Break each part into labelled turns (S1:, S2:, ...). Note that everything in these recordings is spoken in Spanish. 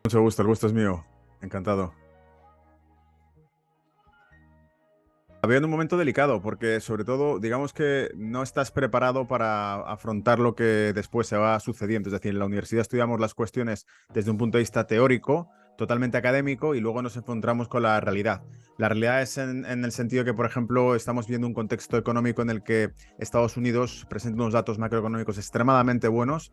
S1: Mucho gusto, el gusto es mío. Encantado. Había un momento delicado porque sobre todo, digamos que no estás preparado para afrontar lo que después se va sucediendo. Es decir, en la universidad estudiamos las cuestiones desde un punto de vista teórico, totalmente académico, y luego nos encontramos con la realidad. La realidad es en el sentido que, por ejemplo, estamos viendo un contexto económico en el que Estados Unidos presenta unos datos macroeconómicos extremadamente buenos.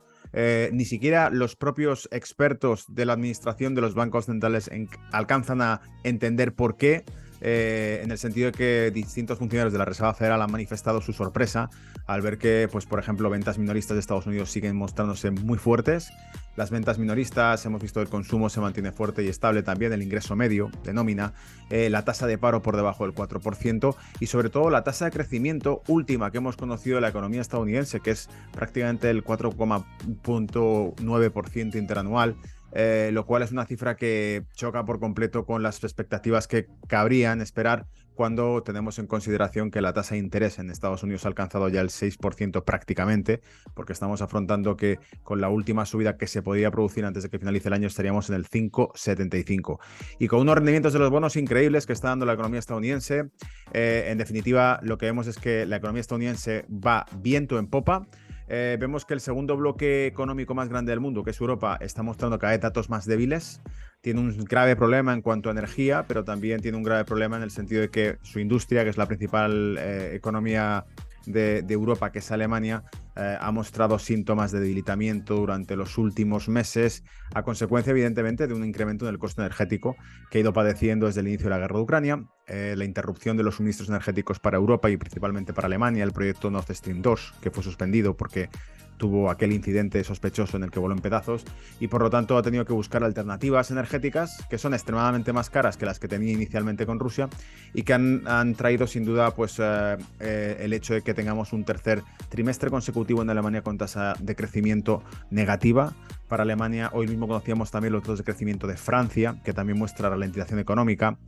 S1: Ni siquiera los propios expertos de la administración de los bancos centrales alcanzan a entender por qué. En el sentido de que distintos funcionarios de la Reserva Federal han manifestado su sorpresa al ver que, pues, por ejemplo, ventas minoristas de Estados Unidos siguen mostrándose muy fuertes. Las ventas minoristas, hemos visto que el consumo se mantiene fuerte y estable también, el ingreso medio de nómina, la tasa de paro por debajo del 4% y sobre todo la tasa de crecimiento última que hemos conocido de la economía estadounidense, que es prácticamente el 4,9% interanual. Lo cual es una cifra que choca por completo con las expectativas que cabrían esperar cuando tenemos en consideración que la tasa de interés en Estados Unidos ha alcanzado ya el 6% prácticamente, porque estamos afrontando que con la última subida que se podía producir antes de que finalice el año estaríamos en el 5,75. Y con unos rendimientos de los bonos increíbles que está dando la economía estadounidense. En definitiva, lo que vemos es que la economía estadounidense va viento en popa. Vemos que el segundo bloque económico más grande del mundo, que es Europa, está mostrando cada vez datos más débiles. Tiene un grave problema en cuanto a energía, pero también tiene un grave problema en el sentido de que su industria, que es la principal economía de Europa, que es Alemania, ha mostrado síntomas de debilitamiento durante los últimos meses, a consecuencia, evidentemente, de un incremento en el coste energético que ha ido padeciendo desde el inicio de la guerra de Ucrania, la interrupción de los suministros energéticos para Europa y principalmente para Alemania, el proyecto Nord Stream 2, que fue suspendido porque tuvo aquel incidente sospechoso en el que voló en pedazos y por lo tanto ha tenido que buscar alternativas energéticas que son extremadamente más caras que las que tenía inicialmente con Rusia y que han traído sin duda pues el hecho de que tengamos un tercer trimestre consecutivo en Alemania con tasa de crecimiento negativa. Para Alemania, hoy mismo conocíamos también los datos de crecimiento de Francia, que también muestra ralentización económica.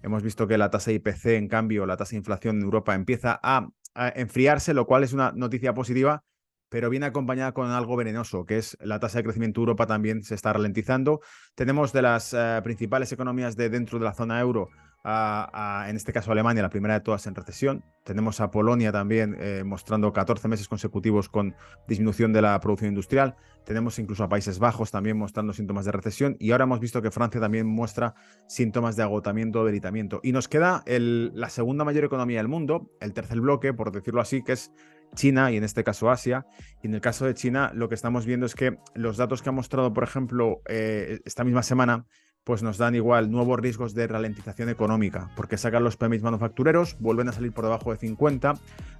S1: Hemos visto que la tasa de IPC, en cambio, la tasa de inflación en Europa empieza a enfriarse, lo cual es una noticia positiva, pero viene acompañada con algo venenoso, que es la tasa de crecimiento de Europa también se está ralentizando. Tenemos de las principales economías de dentro de la zona euro, en este caso Alemania, la primera de todas en recesión. Tenemos a Polonia también mostrando 14 meses consecutivos con disminución de la producción industrial. Tenemos incluso a Países Bajos también mostrando síntomas de recesión y ahora hemos visto que Francia también muestra síntomas de agotamiento o debilitamiento. Y nos queda la segunda mayor economía del mundo, el tercer bloque, por decirlo así, que es China y en este caso Asia. Y en el caso de China lo que estamos viendo es que los datos que ha mostrado, por ejemplo, esta misma semana, pues nos dan igual nuevos riesgos de ralentización económica, porque sacan los PMIs manufactureros, vuelven a salir por debajo de 50,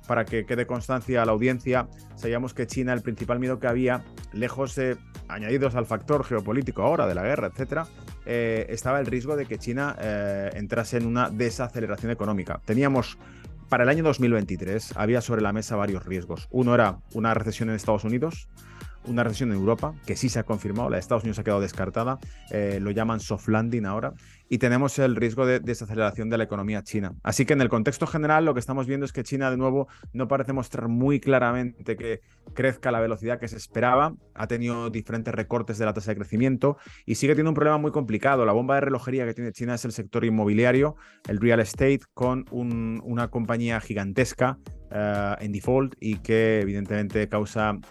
S1: para que quede constancia a la audiencia. Sabíamos que China, el principal miedo que había, lejos de añadidos al factor geopolítico ahora de la guerra, etcétera, estaba el riesgo de que China entrase en una desaceleración económica. Teníamos para el año 2023 había sobre la mesa varios riesgos. Uno era una recesión en Estados Unidos, una recesión en Europa, que sí se ha confirmado, la de Estados Unidos ha quedado descartada, lo llaman soft landing ahora, y tenemos el riesgo de desaceleración de la economía china. Así que en el contexto general lo que estamos viendo es que China de nuevo no parece mostrar muy claramente que crezca a la velocidad que se esperaba, ha tenido diferentes recortes de la tasa de crecimiento y sigue teniendo un problema muy complicado. La bomba de relojería que tiene China es el sector inmobiliario, el real estate, con una compañía gigantesca en default y que evidentemente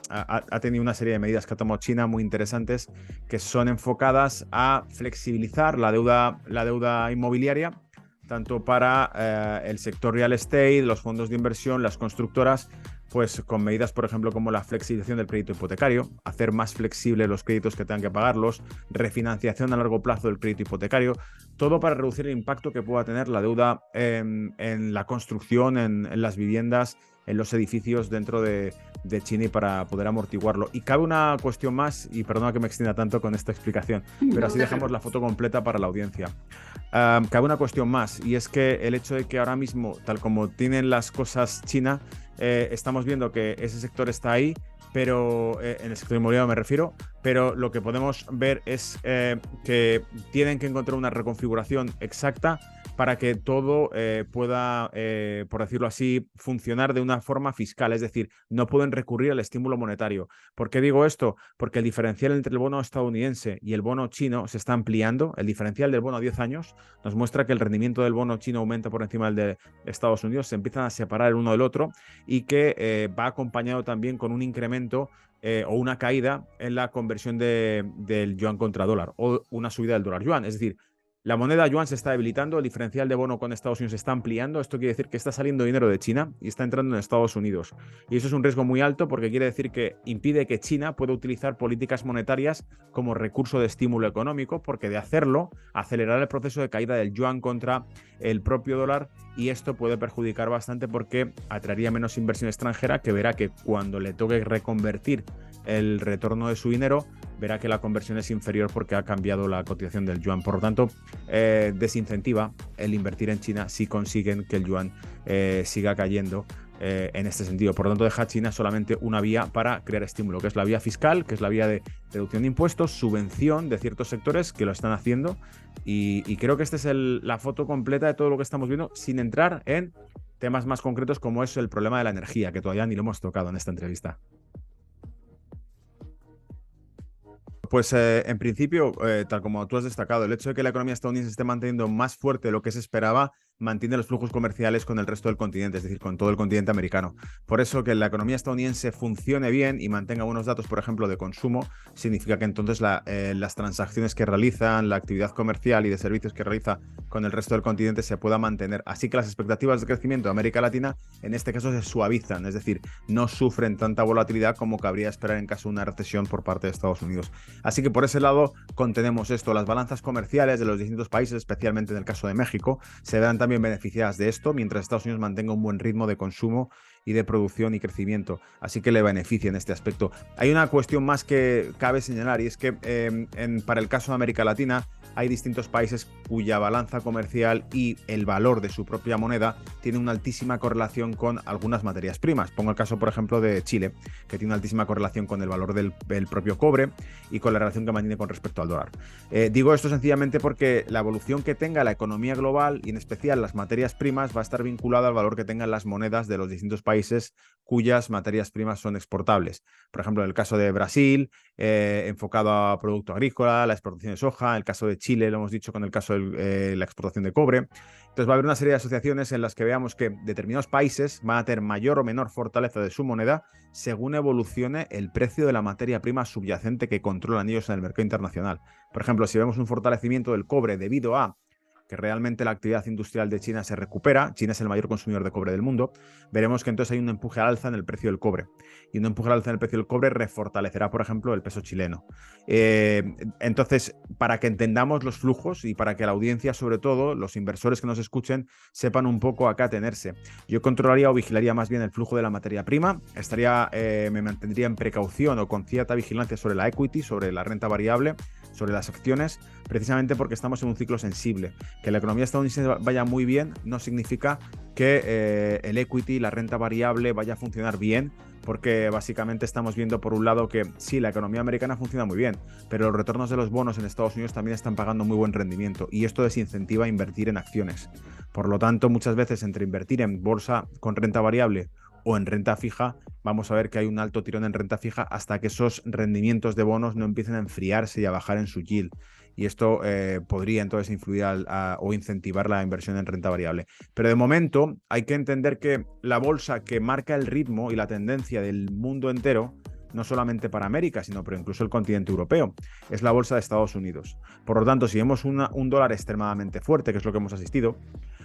S1: ha tenido una serie de medidas que ha tomado China muy interesantes que son enfocadas a flexibilizar la deuda inmobiliaria tanto para el sector real estate, los fondos de inversión, las constructoras, pues con medidas, por ejemplo, como la flexibilización del crédito hipotecario, hacer más flexibles los créditos que tengan que pagarlos, refinanciación a largo plazo del crédito hipotecario, todo para reducir el impacto que pueda tener la deuda en la construcción, en las viviendas, en los edificios dentro de China y para poder amortiguarlo. Y cabe una cuestión más, y perdona que me extienda tanto con esta explicación, pero
S2: No
S1: así
S2: te
S1: dejamos la
S2: preocupes.
S1: foto completa para la audiencia. Cabe una cuestión más, y es que el hecho de que ahora mismo, tal como tienen las cosas China, estamos viendo que ese sector está ahí, pero en el sector inmobiliario me refiero, pero lo que podemos ver es que tienen que encontrar una reconfiguración exacta para que todo pueda, por decirlo así, funcionar de una forma fiscal. Es decir, no pueden recurrir al estímulo monetario. ¿Por qué digo esto? Porque el diferencial entre el bono estadounidense y el bono chino se está ampliando. El diferencial del bono a 10 años nos muestra que el rendimiento del bono chino aumenta por encima del de Estados Unidos, se empiezan a separar el uno del otro y que va acompañado también con un incremento o una caída en la conversión del yuan contra dólar o una subida del dólar yuan. Es decir, la moneda yuan se está debilitando, el diferencial de bono con Estados Unidos se está ampliando. Esto quiere decir que está saliendo dinero de China y está entrando en Estados Unidos. Y eso es un riesgo muy alto porque quiere decir que impide que China pueda utilizar políticas monetarias como recurso de estímulo económico, porque de hacerlo acelerará el proceso de caída del yuan contra el propio dólar, y esto puede perjudicar bastante porque atraería menos inversión extranjera, que verá que cuando le toque reconvertir el retorno de su dinero, verá que la conversión es inferior porque ha cambiado la cotización del yuan. Por lo tanto, desincentiva el invertir en China si consiguen que el yuan siga cayendo en este sentido. Por lo tanto, deja a China solamente una vía para crear estímulo, que es la vía fiscal, que es la vía de reducción de impuestos, subvención de ciertos sectores que lo están haciendo, y creo que esta es la foto completa de todo lo que estamos viendo, sin entrar en temas más concretos como es el problema de la energía, que todavía ni lo hemos tocado en esta entrevista. Pues en principio, tal como tú has destacado, el hecho de que la economía estadounidense esté manteniendo más fuerte de lo que se esperaba, mantiene los flujos comerciales con el resto del continente, es decir, con todo el continente americano. Por eso que la economía estadounidense funcione bien y mantenga buenos datos, por ejemplo, de consumo, significa que entonces las transacciones que realizan, la actividad comercial y de servicios que realiza con el resto del continente se pueda mantener. Así que las expectativas de crecimiento de América Latina en este caso se suavizan, es decir, no sufren tanta volatilidad como cabría esperar en caso de una recesión por parte de Estados Unidos. Así que por ese lado contenemos esto. Las balanzas comerciales de los distintos países, especialmente en el caso de México, se verán también beneficiadas de esto, mientras Estados Unidos mantenga un buen ritmo de consumo y de producción y crecimiento. Así que le beneficia en este aspecto. Hay una cuestión más que cabe señalar, y es que para el caso de América Latina hay distintos países cuya balanza comercial y el valor de su propia moneda tiene una altísima correlación con algunas materias primas. Pongo el caso, por ejemplo, de Chile, que tiene una altísima correlación con el valor del propio cobre y con la relación que mantiene con respecto al dólar. Digo esto sencillamente porque la evolución que tenga la economía global, y en especial las materias primas, va a estar vinculada al valor que tengan las monedas de los distintos países cuyas materias primas son exportables. Por ejemplo, en el caso de Brasil, enfocado a producto agrícola, la exportación de soja; en el caso de Chile, lo hemos dicho con el caso de la exportación de cobre. Entonces va a haber una serie de asociaciones en las que veamos que determinados países van a tener mayor o menor fortaleza de su moneda según evolucione el precio de la materia prima subyacente que controlan ellos en el mercado internacional. Por ejemplo, si vemos un fortalecimiento del cobre debido a que realmente la actividad industrial de China se recupera, China es el mayor consumidor de cobre del mundo, veremos que entonces hay un empuje al alza en el precio del cobre. Y un empuje al alza en el precio del cobre refortalecerá, por ejemplo, el peso chileno. Entonces, para que entendamos los flujos y para que la audiencia, sobre todo, los inversores que nos escuchen, sepan un poco a qué atenerse, yo controlaría o vigilaría más bien el flujo de la materia prima, me mantendría en precaución o con cierta vigilancia sobre la equity, sobre la renta variable, sobre las acciones, precisamente porque estamos en un ciclo sensible. Que la economía estadounidense vaya muy bien no significa que el equity, la renta variable, vaya a funcionar bien, porque básicamente estamos viendo por un lado que sí, la economía americana funciona muy bien, pero los retornos de los bonos en Estados Unidos también están pagando muy buen rendimiento, y esto desincentiva a invertir en acciones. Por lo tanto, muchas veces entre invertir en bolsa con renta variable o en renta fija, vamos a ver que hay un alto tirón en renta fija hasta que esos rendimientos de bonos no empiecen a enfriarse y a bajar en su yield. Y esto podría entonces influir o incentivar la inversión en renta variable. Pero de momento hay que entender que la bolsa que marca el ritmo y la tendencia del mundo entero, no solamente para América, sino pero incluso el continente europeo, es la bolsa de Estados Unidos. Por lo tanto, si vemos un dólar extremadamente fuerte, que es lo que hemos asistido,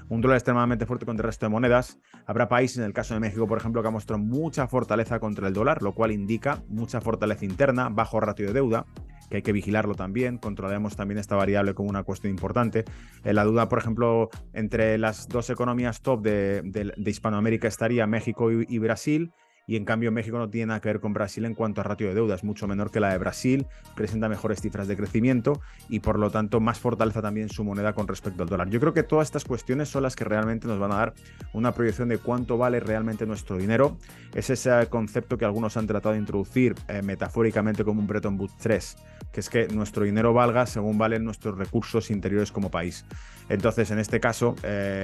S1: un dólar extremadamente fuerte contra el resto de monedas, habrá países, en el caso de México, por ejemplo, que ha mostrado mucha fortaleza contra el dólar, lo cual indica mucha fortaleza interna, bajo ratio de deuda, que hay que vigilarlo también. Controlaremos también esta variable como una cuestión importante. La duda, por ejemplo, entre las dos economías top de Hispanoamérica estaría México y Brasil, y en cambio México no tiene nada que ver con Brasil en cuanto a ratio de deuda, es mucho menor que la de Brasil, presenta mejores cifras de crecimiento y por lo tanto más fortaleza también su moneda con respecto al dólar. Yo creo que todas estas cuestiones son las que realmente nos van a dar una proyección de cuánto vale realmente nuestro dinero. Es ese concepto que algunos han tratado de introducir metafóricamente como un Bretton Woods 3, que es que nuestro dinero valga según valen nuestros recursos interiores como país. Entonces, en este caso,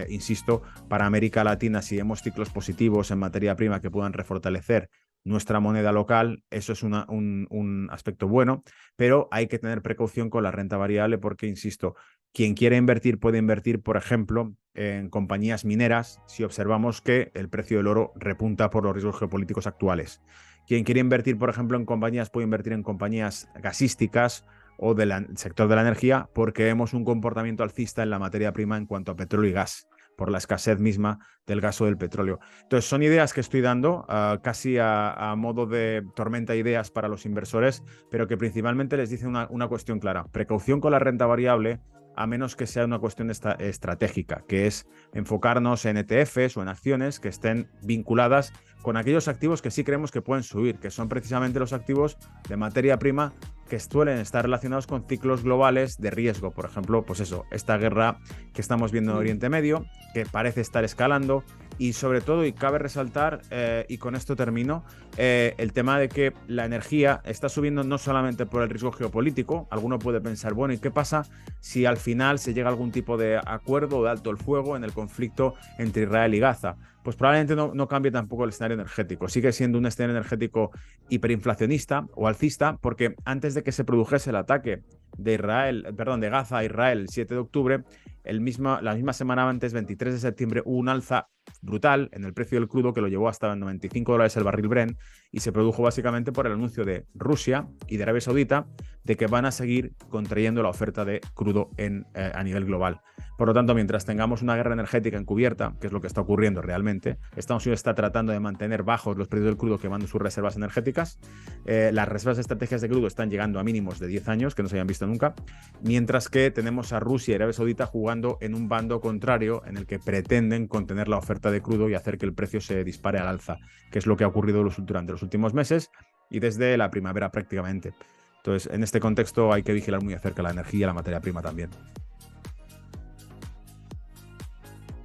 S1: insisto, para América Latina, si vemos ciclos positivos en materia prima que puedan refortalecer nuestra moneda local, eso es un aspecto bueno, pero hay que tener precaución con la renta variable porque, insisto, quien quiere invertir puede invertir, por ejemplo, en compañías mineras si observamos que el precio del oro repunta por los riesgos geopolíticos actuales. Quien quiere invertir, por ejemplo, en compañías puede invertir en compañías gasísticas o del sector de la energía porque vemos un comportamiento alcista en la materia prima en cuanto a petróleo y gas, por la escasez misma del gas o del petróleo. Entonces, son ideas que estoy dando casi a modo de tormenta de ideas para los inversores, pero que principalmente les dice una cuestión clara. Precaución con la renta variable, a menos que sea una cuestión estratégica, que es enfocarnos en ETFs o en acciones que estén vinculadas con aquellos activos que sí creemos que pueden subir, que son precisamente los activos de materia prima que suelen estar relacionados con ciclos globales de riesgo. Por ejemplo, pues eso, esta guerra que estamos viendo en Oriente Medio, que parece estar escalando, y sobre todo, y cabe resaltar, y con esto termino, el tema de que la energía está subiendo no solamente por el riesgo geopolítico. Alguno puede pensar, bueno, ¿y qué pasa si al final se llega a algún tipo de acuerdo de alto el fuego en el conflicto entre Israel y Gaza? Pues probablemente no cambie tampoco el escenario energético. Sigue siendo un escenario energético hiperinflacionista o alcista, porque antes de que se produjese el ataque de Gaza a Israel el 7 de octubre, la misma semana antes, 23 de septiembre, hubo un alza brutal en el precio del crudo que lo llevó hasta $95 el barril Brent, y se produjo básicamente por el anuncio de Rusia y de Arabia Saudita de que van a seguir contrayendo la oferta de crudo a nivel global. Por lo tanto, mientras tengamos una guerra energética encubierta, que es lo que está ocurriendo realmente, Estados Unidos está tratando de mantener bajos los precios del crudo quemando sus reservas energéticas. Las reservas estratégicas de crudo están llegando a mínimos de 10 años que no se habían visto nunca, mientras que tenemos a Rusia y Arabia Saudita jugando en un bando contrario en el que pretenden contener la oferta de crudo y hacer que el precio se dispare al alza, que es lo que ha ocurrido durante los últimos meses y desde la primavera prácticamente. Entonces, en este contexto hay que vigilar muy de cerca la energía y la materia prima también.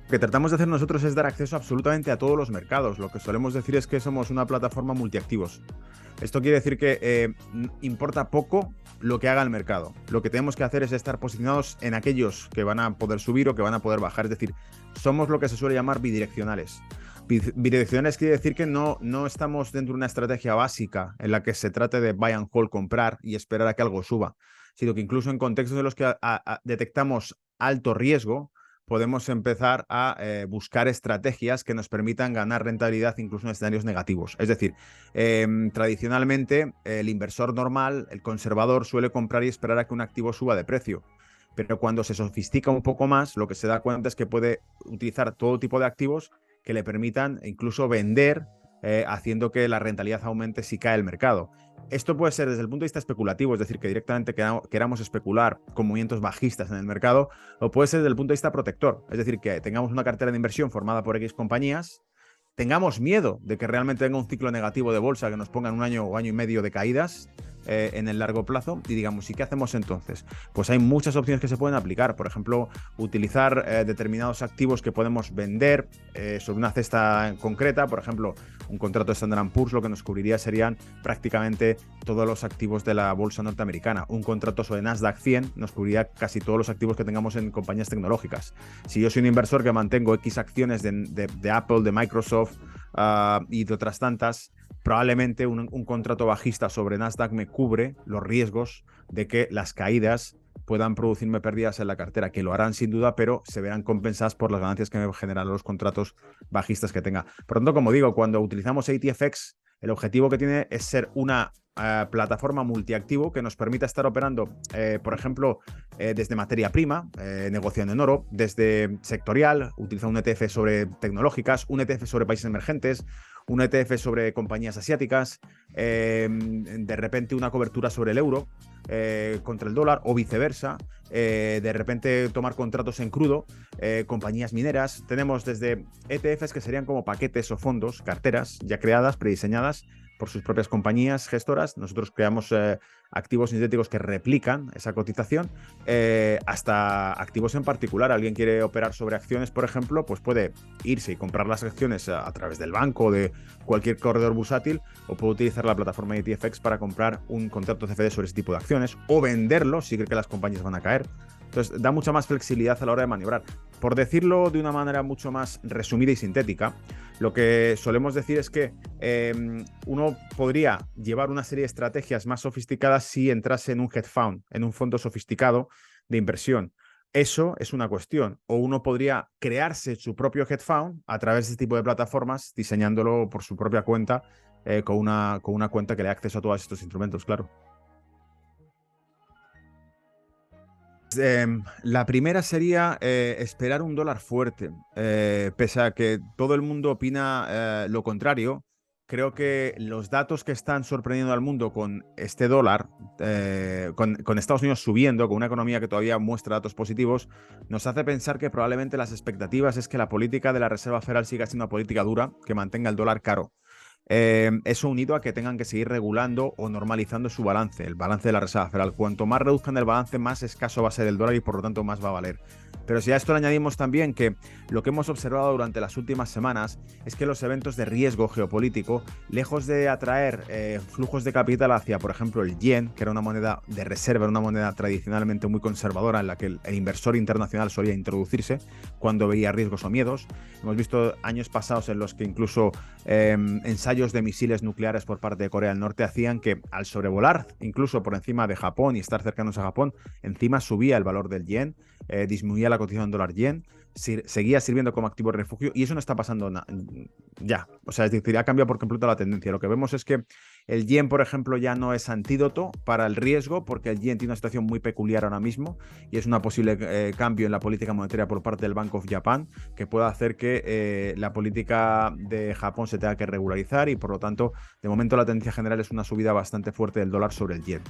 S1: Lo que tratamos de hacer nosotros es dar acceso absolutamente a todos los mercados. Lo que solemos decir es que somos una plataforma multiactivos. Esto quiere decir que importa poco lo que haga el mercado. Lo que tenemos que hacer es estar posicionados en aquellos que van a poder subir o que van a poder bajar. Es decir, somos lo que se suele llamar bidireccionales. Bidireccionales quiere decir que no estamos dentro de una estrategia básica en la que se trate de buy and hold, comprar y esperar a que algo suba, sino que incluso en contextos en los que detectamos alto riesgo, podemos empezar a buscar estrategias que nos permitan ganar rentabilidad incluso en escenarios negativos. Es decir, tradicionalmente el inversor normal, el conservador, suele comprar y esperar a que un activo suba de precio. Pero cuando se sofistica un poco más, lo que se da cuenta es que puede utilizar todo tipo de activos que le permitan incluso vender, haciendo que la rentabilidad aumente si cae el mercado. Esto puede ser desde el punto de vista especulativo, es decir, que directamente queramos especular con movimientos bajistas en el mercado, o puede ser desde el punto de vista protector, es decir, que tengamos una cartera de inversión formada por X compañías, tengamos miedo de que realmente venga un ciclo negativo de bolsa que nos ponga en un año o año y medio de caídas en el largo plazo, y digamos, ¿y qué hacemos entonces? Pues hay muchas opciones que se pueden aplicar. Por ejemplo, utilizar determinados activos que podemos vender sobre una cesta concreta. Por ejemplo, un contrato de Standard & Poor's lo que nos cubriría serían prácticamente todos los activos de la bolsa norteamericana. Un contrato sobre Nasdaq 100 nos cubriría casi todos los activos que tengamos en compañías tecnológicas. Si yo soy un inversor que mantengo X acciones de Apple, de Microsoft y de otras tantas, probablemente un contrato bajista sobre Nasdaq me cubre los riesgos de que las caídas puedan producirme pérdidas en la cartera, que lo harán sin duda, pero se verán compensadas por las ganancias que me generan los contratos bajistas que tenga. Por lo tanto, como digo, cuando utilizamos ATFX, el objetivo que tiene es ser una plataforma multiactivo que nos permita estar operando, por ejemplo, desde materia prima, negociando en oro, desde sectorial, utilizando un ETF sobre tecnológicas, un ETF sobre países emergentes, un ETF sobre compañías asiáticas, de repente una cobertura sobre el euro contra el dólar o viceversa, de repente tomar contratos en crudo, compañías mineras. Tenemos desde ETFs que serían como paquetes o fondos, carteras ya creadas, prediseñadas, por sus propias compañías gestoras. Nosotros creamos activos sintéticos que replican esa cotización, hasta activos en particular. Alguien quiere operar sobre acciones, por ejemplo, pues puede irse y comprar las acciones a través del banco o de cualquier corredor bursátil, o puede utilizar la plataforma de ETFX para comprar un contrato CFD sobre ese tipo de acciones, o venderlo si cree que las compañías van a caer. Entonces, da mucha más flexibilidad a la hora de maniobrar. Por decirlo de una manera mucho más resumida y sintética, lo que solemos decir es que uno podría llevar una serie de estrategias más sofisticadas si entrase en un hedge fund, en un fondo sofisticado de inversión. Eso es una cuestión. O uno podría crearse su propio hedge fund a través de este tipo de plataformas, diseñándolo por su propia cuenta, con una cuenta que le dé acceso a todos estos instrumentos, claro. La primera sería esperar un dólar fuerte. Pese a que todo el mundo opina lo contrario, creo que los datos que están sorprendiendo al mundo con este dólar, con Estados Unidos subiendo, con una economía que todavía muestra datos positivos, nos hace pensar que probablemente las expectativas es que la política de la Reserva Federal siga siendo una política dura que mantenga el dólar caro. Eso unido a que tengan que seguir regulando o normalizando su balance, el balance de la Reserva Federal. Cuanto más reduzcan el balance, más escaso va a ser el dólar y por lo tanto más va a valer. Pero si a esto le añadimos también que lo que hemos observado durante las últimas semanas es que los eventos de riesgo geopolítico, lejos de atraer flujos de capital hacia, por ejemplo, el yen, que era una moneda de reserva, una moneda tradicionalmente muy conservadora en la que el inversor internacional solía introducirse cuando veía riesgos o miedos. Hemos visto años pasados en los que incluso ensayos de misiles nucleares por parte de Corea del Norte hacían que, al sobrevolar incluso por encima de Japón y estar cercanos a Japón, encima subía el valor del yen, disminuía la cotización dólar-yen, seguía sirviendo como activo de refugio, y eso no está pasando ya. O sea, es decir, ha cambiado por completo la tendencia. Lo que vemos es que el yen, por ejemplo, ya no es antídoto para el riesgo, porque el yen tiene una situación muy peculiar ahora mismo y es una posible cambio en la política monetaria por parte del Bank of Japan que pueda hacer que la política de Japón se tenga que regularizar, y por lo tanto, de momento la tendencia general es una subida bastante fuerte del dólar sobre el yen.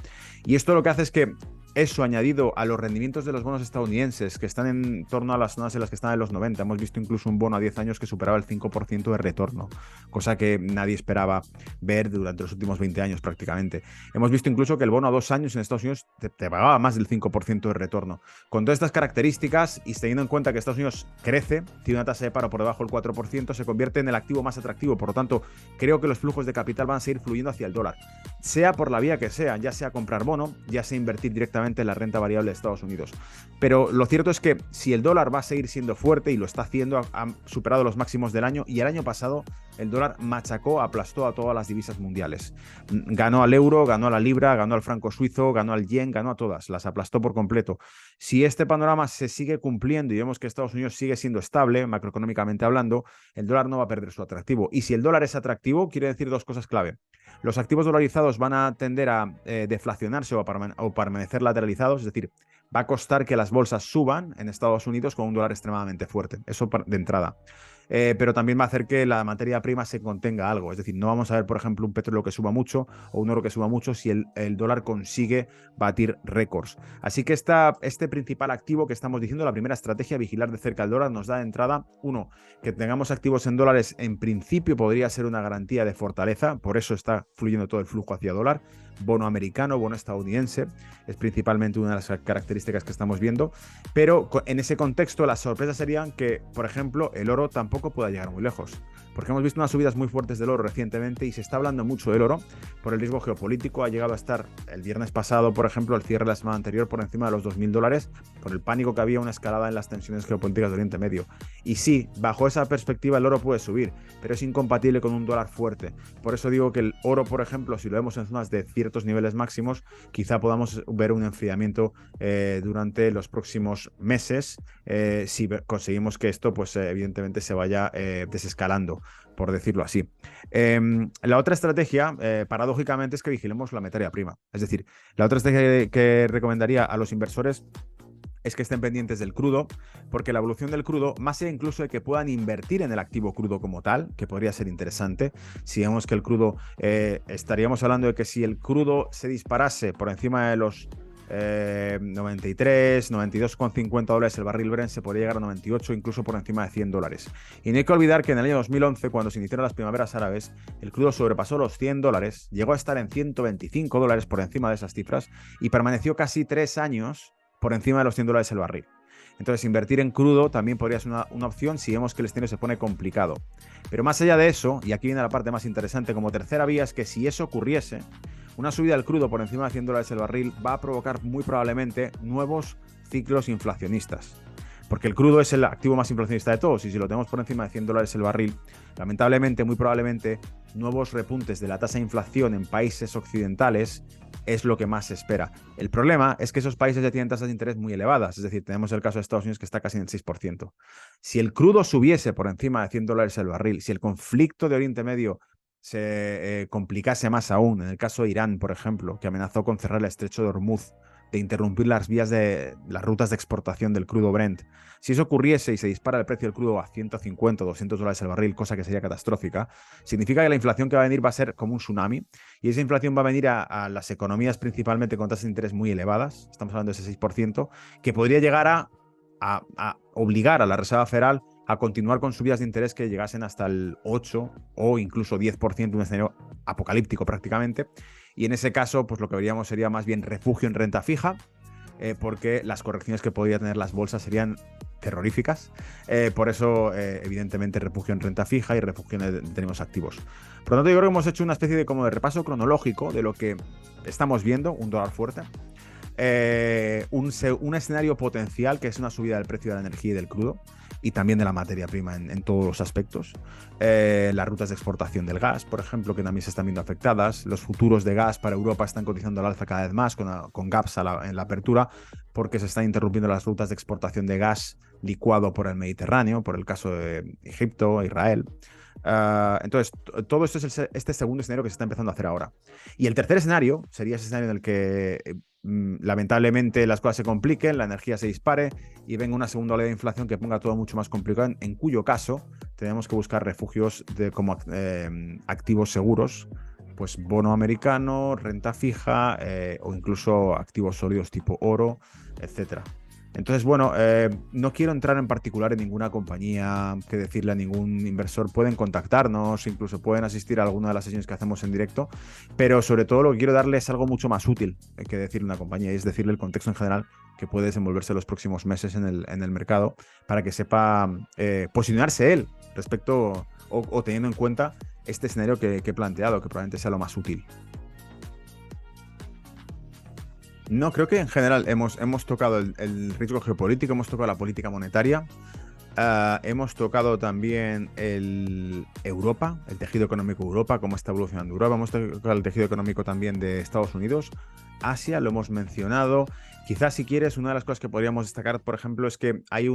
S1: Y esto lo que hace es que eso, añadido a los rendimientos de los bonos estadounidenses, que están en torno a las zonas en las que están en los 90, hemos visto incluso un bono a 10 años que superaba el 5% de retorno, cosa que nadie esperaba ver durante los últimos 20 años prácticamente. Hemos visto incluso que el bono a 2 años en Estados Unidos te pagaba más del 5% de retorno. Con todas estas características, y teniendo en cuenta que Estados Unidos crece, tiene una tasa de paro por debajo del 4%, se convierte en el activo más atractivo. Por lo tanto, creo que los flujos de capital van a seguir fluyendo hacia el dólar, sea por la vía que sea, ya sea comprar bono, ya sea invertir directamente en la renta variable de Estados Unidos. Pero lo cierto es que si el dólar va a seguir siendo fuerte, y lo está haciendo, ha superado los máximos del año, y el año pasado el dólar machacó, aplastó a todas las divisas mundiales. Ganó al euro, ganó a la libra, ganó al franco suizo, ganó al yen, ganó a todas, las aplastó por completo. Si este panorama se sigue cumpliendo y vemos que Estados Unidos sigue siendo estable, macroeconómicamente hablando, el dólar no va a perder su atractivo. Y si el dólar es atractivo, quiere decir dos cosas clave. Los activos dolarizados van a tender a deflacionarse o permanecer lateralizados, es decir, va a costar que las bolsas suban en Estados Unidos con un dólar extremadamente fuerte. Eso de entrada. Pero también va a hacer que la materia prima se contenga algo. Es decir, no vamos a ver, por ejemplo, un petróleo que suba mucho o un oro que suba mucho si el dólar consigue batir récords. Así que este principal activo que estamos diciendo, la primera estrategia, vigilar de cerca el dólar, nos da de entrada, uno, que tengamos activos en dólares, en principio podría ser una garantía de fortaleza, por eso está fluyendo todo el flujo hacia dólar. Bono americano, bono estadounidense, es principalmente una de las características que estamos viendo, pero en ese contexto las sorpresas serían que, por ejemplo, el oro tampoco pueda llegar muy lejos, porque hemos visto unas subidas muy fuertes del oro recientemente y se está hablando mucho del oro por el riesgo geopolítico. Ha llegado a estar el viernes pasado, por ejemplo, el cierre de la semana anterior, por encima de los $2.000, por el pánico que había una escalada en las tensiones geopolíticas de Oriente Medio. Y sí, bajo esa perspectiva el oro puede subir, pero es incompatible con un dólar fuerte. Por eso digo que el oro, por ejemplo, si lo vemos en zonas de ciertos niveles máximos, quizá podamos ver un enfriamiento durante los próximos meses, si conseguimos que esto, pues evidentemente se vaya desescalando, por decirlo así. La otra estrategia, paradójicamente, es que vigilemos la materia prima. Es decir, la otra estrategia que recomendaría a los inversores es que estén pendientes del crudo, porque la evolución del crudo, más allá incluso de que puedan invertir en el activo crudo como tal, que podría ser interesante, si vemos que el crudo, estaríamos hablando de que si el crudo se disparase por encima de los 93, 92,50 dólares el barril Brent, se podría llegar a 98, incluso por encima de 100 dólares. Y no hay que olvidar que en el año 2011, cuando se iniciaron las primaveras árabes, el crudo sobrepasó los 100 dólares, llegó a estar en 125 dólares por encima de esas cifras y permaneció casi 3 años por encima de los 100 dólares el barril. Entonces, invertir en crudo también podría ser una opción si vemos que el escenario se pone complicado. Pero más allá de eso, y aquí viene la parte más interesante, como tercera vía, es que si eso ocurriese, una subida del crudo por encima de 100 dólares el barril va a provocar muy probablemente nuevos ciclos inflacionistas. Porque el crudo es el activo más inflacionista de todos y si lo tenemos por encima de 100 dólares el barril, lamentablemente, muy probablemente, nuevos repuntes de la tasa de inflación en países occidentales es lo que más se espera. El problema es que esos países ya tienen tasas de interés muy elevadas, es decir, tenemos el caso de Estados Unidos que está casi en el 6%. Si el crudo subiese por encima de 100 dólares el barril, si el conflicto de Oriente Medio se complicase más aún, en el caso de Irán, por ejemplo, que amenazó con cerrar el estrecho de Hormuz, de interrumpir las rutas de exportación del crudo Brent. Si eso ocurriese y se dispara el precio del crudo a 150 o 200 dólares el barril, cosa que sería catastrófica, significa que la inflación que va a venir va a ser como un tsunami y esa inflación va a venir a las economías principalmente con tasas de interés muy elevadas, estamos hablando de ese 6%, que podría llegar a obligar a la Reserva Federal a continuar con subidas de interés que llegasen hasta el 8 o incluso 10%, un escenario apocalíptico prácticamente. Y en ese caso, pues lo que veríamos sería más bien refugio en renta fija, porque las correcciones que podría tener las bolsas serían terroríficas. Por eso, evidentemente, refugio en renta fija y refugio en términos activos. Por lo tanto, yo creo que hemos hecho una especie de como de repaso cronológico de lo que estamos viendo, un dólar fuerte. Un escenario potencial que es una subida del precio de la energía y del crudo y también de la materia prima en todos los aspectos. Las rutas de exportación del gas, por ejemplo, que también se están viendo afectadas. Los futuros de gas para Europa están cotizando al alza cada vez más con gaps en la apertura porque se están interrumpiendo las rutas de exportación de gas licuado por el Mediterráneo, por el caso de Egipto, Israel. Entonces, todo esto es este segundo escenario que se está empezando a hacer ahora. Y el tercer escenario sería ese escenario en el que lamentablemente las cosas se compliquen, la energía se dispare y venga una segunda oleada de inflación que ponga todo mucho más complicado, en cuyo caso tenemos que buscar refugios como activos seguros, pues bono americano, renta fija o incluso activos sólidos tipo oro, etcétera. Entonces, bueno, no quiero entrar en particular en ninguna compañía, que decirle a ningún inversor. Pueden contactarnos, incluso pueden asistir a alguna de las sesiones que hacemos en directo, pero sobre todo lo que quiero darle es algo mucho más útil que decirle a una compañía, y es decirle el contexto en general que puede desenvolverse los próximos meses en el mercado para que sepa posicionarse él respecto o teniendo en cuenta este escenario que he planteado, que probablemente sea lo más útil. No, creo que en general hemos tocado el riesgo geopolítico, hemos tocado la política monetaria, hemos tocado también Europa, el tejido económico de Europa, cómo está evolucionando Europa, hemos tocado el tejido económico también de Estados Unidos, Asia, lo hemos mencionado. Quizás si quieres, una de las cosas que podríamos destacar, por ejemplo, es que hay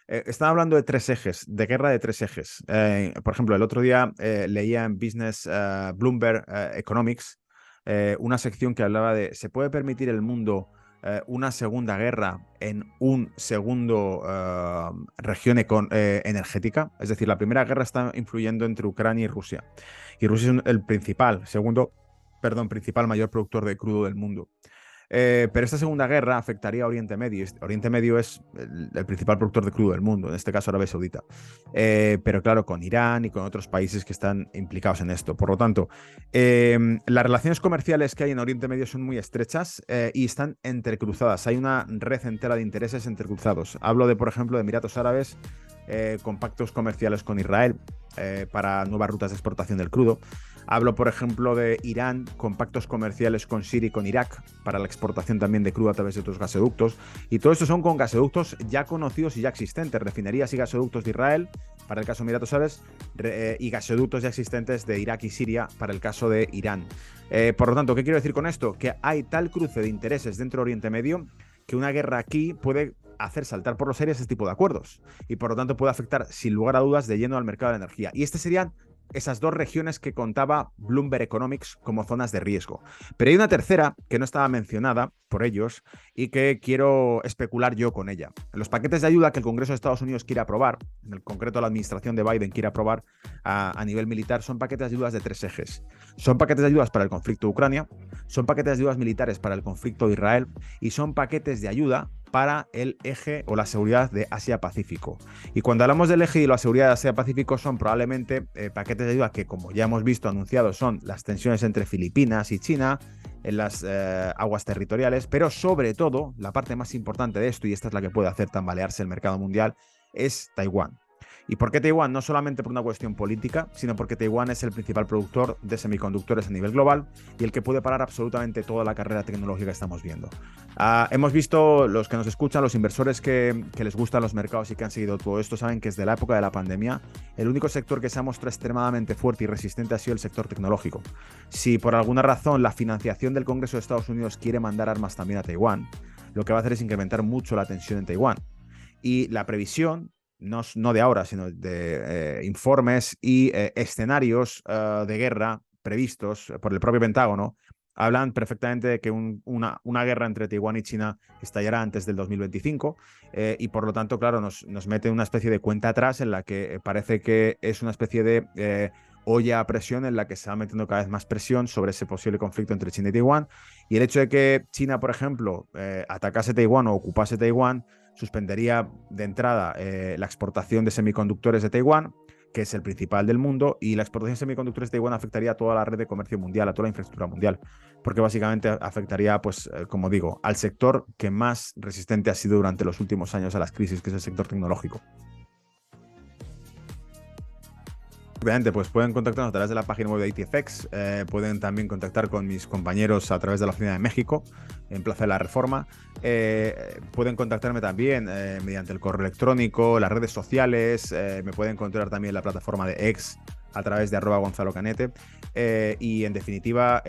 S1: están hablando de tres ejes, de guerra de tres ejes. Por ejemplo, el otro día leía en Business Bloomberg Economics una sección que hablaba de ¿se puede permitir el mundo una segunda guerra en un segundo región energética? Es decir, la primera guerra está influyendo entre Ucrania y Rusia. Y Rusia es el principal mayor productor de crudo del mundo. Pero esta segunda guerra afectaría a Oriente Medio. Oriente Medio es el principal productor de crudo del mundo, en este caso Arabia Saudita. Pero claro, con Irán y con otros países que están implicados en esto. Por lo tanto, las relaciones comerciales que hay en Oriente Medio son muy estrechas y están entrecruzadas. Hay una red entera de intereses entrecruzados. Hablo de, por ejemplo, de Emiratos Árabes con pactos comerciales con Israel para nuevas rutas de exportación del crudo. Hablo, por ejemplo, de Irán con pactos comerciales con Siria y con Irak para la exportación también de crudo a través de otros gasoductos. Y todo esto son con gasoductos ya conocidos y ya existentes, refinerías y gasoductos de Israel para el caso de Emiratos Árabes y gasoductos ya existentes de Irak y Siria para el caso de Irán. Por lo tanto, ¿qué quiero decir con esto? Que hay tal cruce de intereses dentro de Oriente Medio que una guerra aquí puede hacer saltar por los aires este tipo de acuerdos y por lo tanto puede afectar sin lugar a dudas de lleno al mercado de energía. Y este serían esas dos regiones que contaba Bloomberg Economics como zonas de riesgo. Pero hay una tercera que no estaba mencionada por ellos y que quiero especular yo con ella. Los paquetes de ayuda que el Congreso de Estados Unidos quiere aprobar, en el concreto la administración de Biden quiere aprobar a nivel militar, son paquetes de ayudas de 3 ejes. Son paquetes de ayudas para el conflicto de Ucrania, son paquetes de ayudas militares para el conflicto de Israel y son paquetes de ayuda para el eje o la seguridad de Asia-Pacífico. Y cuando hablamos del eje y la seguridad de Asia-Pacífico son probablemente paquetes de ayuda que, como ya hemos visto anunciados, son las tensiones entre Filipinas y China en las aguas territoriales, pero sobre todo, la parte más importante de esto, y esta es la que puede hacer tambalearse el mercado mundial, es Taiwán. ¿Y por qué Taiwán? No solamente por una cuestión política, sino porque Taiwán es el principal productor de semiconductores a nivel global y el que puede parar absolutamente toda la carrera tecnológica que estamos viendo. Hemos visto, los que nos escuchan, los inversores que les gustan los mercados y que han seguido todo esto, saben que desde la época de la pandemia, el único sector que se ha mostrado extremadamente fuerte y resistente ha sido el sector tecnológico. Si por alguna razón la financiación del Congreso de Estados Unidos quiere mandar armas también a Taiwán, lo que va a hacer es incrementar mucho la tensión en Taiwán. Y la previsión, no de ahora, sino de informes y escenarios de guerra previstos por el propio Pentágono, hablan perfectamente de que una guerra entre Taiwán y China estallará antes del 2025 y por lo tanto, claro, nos mete en una especie de cuenta atrás en la que parece que es una especie de olla a presión en la que se va metiendo cada vez más presión sobre ese posible conflicto entre China y Taiwán. Y el hecho de que China, por ejemplo, atacase Taiwán o ocupase Taiwán, suspendería de entrada la exportación de semiconductores de Taiwán, que es el principal del mundo, y la exportación de semiconductores de Taiwán afectaría a toda la red de comercio mundial, a toda la infraestructura mundial, porque básicamente afectaría, pues, como digo, al sector que más resistente ha sido durante los últimos años a las crisis, que es el sector tecnológico. Obviamente, pues pueden contactarnos a través de la página web de ITFX, pueden también contactar con mis compañeros a través de la oficina de México, en Plaza de la Reforma, pueden contactarme también mediante el correo electrónico, las redes sociales, me pueden encontrar también en la plataforma de X a través de @GonzaloCanete y en definitiva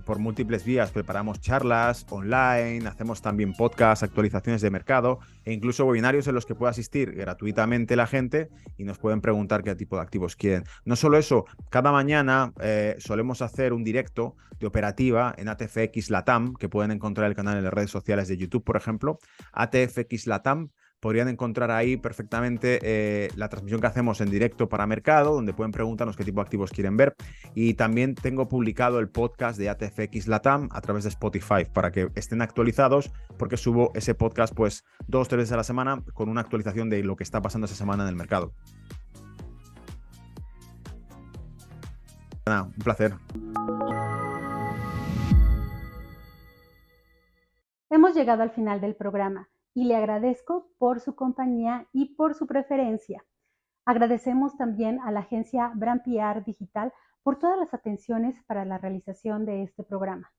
S1: por múltiples vías preparamos charlas online, hacemos también podcasts, actualizaciones de mercado e incluso webinarios en los que puede asistir gratuitamente la gente y nos pueden preguntar qué tipo de activos quieren. No solo eso, cada mañana solemos hacer un directo de operativa en ATFX Latam, que pueden encontrar el canal en las redes sociales de YouTube, por ejemplo, ATFX Latam. Podrían encontrar ahí perfectamente la transmisión que hacemos en directo para mercado, donde pueden preguntarnos qué tipo de activos quieren ver. Y también tengo publicado el podcast de ATFX Latam a través de Spotify para que estén actualizados, porque subo ese podcast pues 2 o 3 veces a la semana con una actualización de lo que está pasando esa semana en el mercado. Nada, un placer.
S2: Hemos llegado al final del programa y le agradezco por su compañía y por su preferencia. Agradecemos también a la agencia Brand PR Digital por todas las atenciones para la realización de este programa.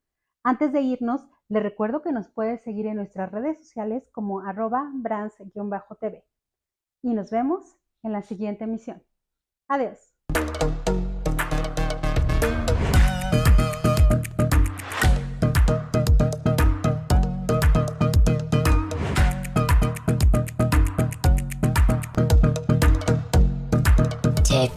S2: Antes de irnos, les recuerdo que nos puede seguir en nuestras redes sociales como @brands_tv. Y nos vemos en la siguiente emisión. Adiós.
S3: Tech